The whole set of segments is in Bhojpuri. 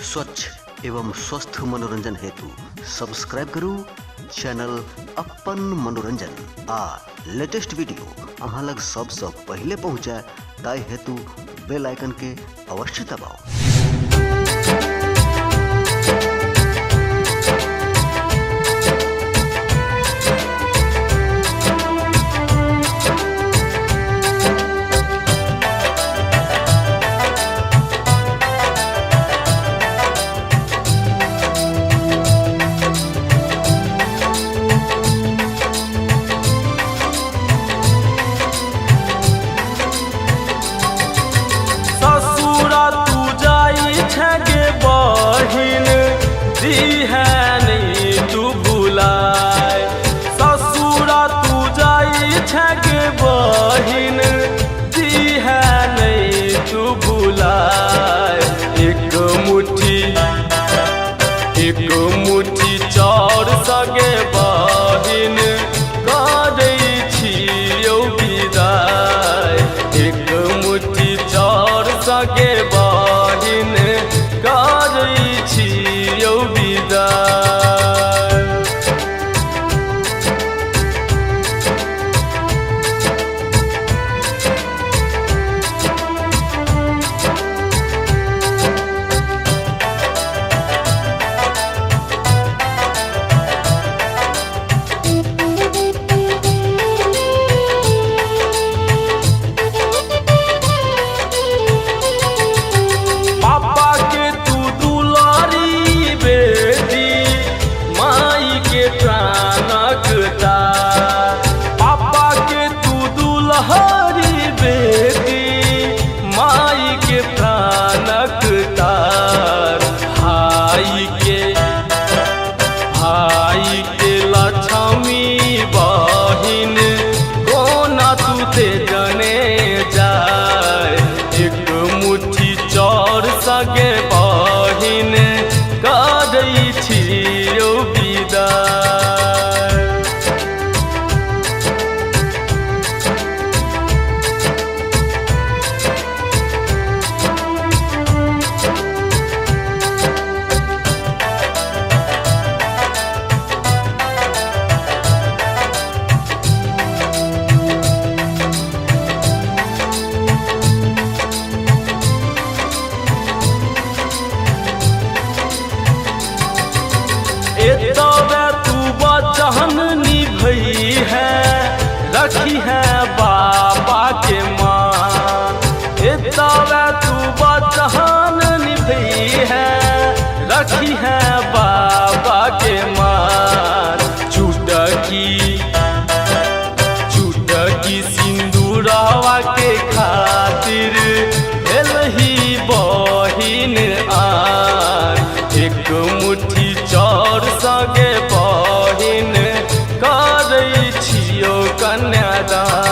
स्वच्छ एवं स्वस्थ मनोरंजन हेतु सब्सक्राइब करू चैनल अपन मनोरंजन आ लेटेस्ट वीडियो अहाँ लग सबसे पहले पहुँचे ताहि हेतु बेल आइकन के अवश्य दबाओ। एक मुट्ठी चाउर सगे बहिन करै छियौ विदाई। एक मुट्ठी चाउर सगे बहिन करै छियौ विदाई। भाई के लक्ष्मी बहिन कोना तू ते जने जाय। एक मुट्ठी चाउर सगे बहिन करै छियौ विदाई। तू बचन निभई है रखी है बाबा के मान। तू बचन निभई है रखी है बाबा के मान। चुटकी सिंदूरवा के खातिर भेलही बहिन आन। एक मुट्ठी चाउर सगे बहिन करै छियौ कन्यादान।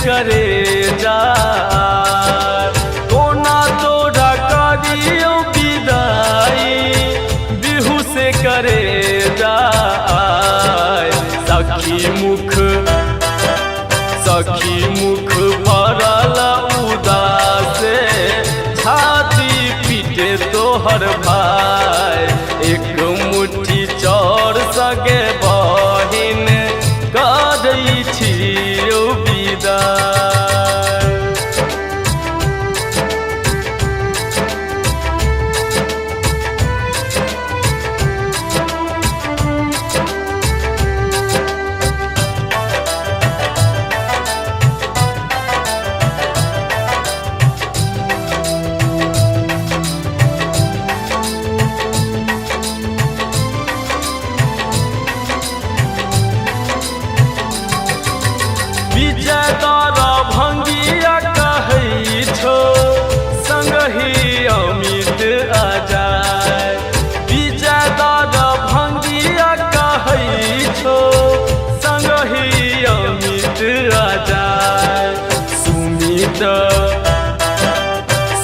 करे जा कोना तोरा करियो विदाई बिहू से करे जा। सखी मुख भरल उदास छाती पीटे तोहर भाई। एक मुट्ठी चाउर सगे बहिन करै छियौ विदाई।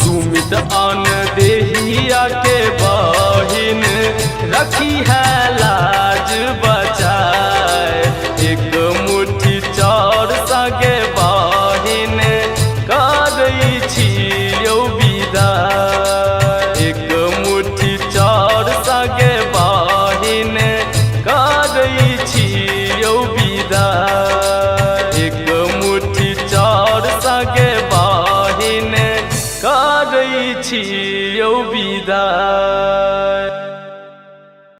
सुमित आन देहिया के बहिन रखी है लाज बचाए। एक मुट्ठी चाउर संगे बहिन करै छियौ विदाई। एक मुट्ठी चाउर संगे बहिन करै छियौ विदाई।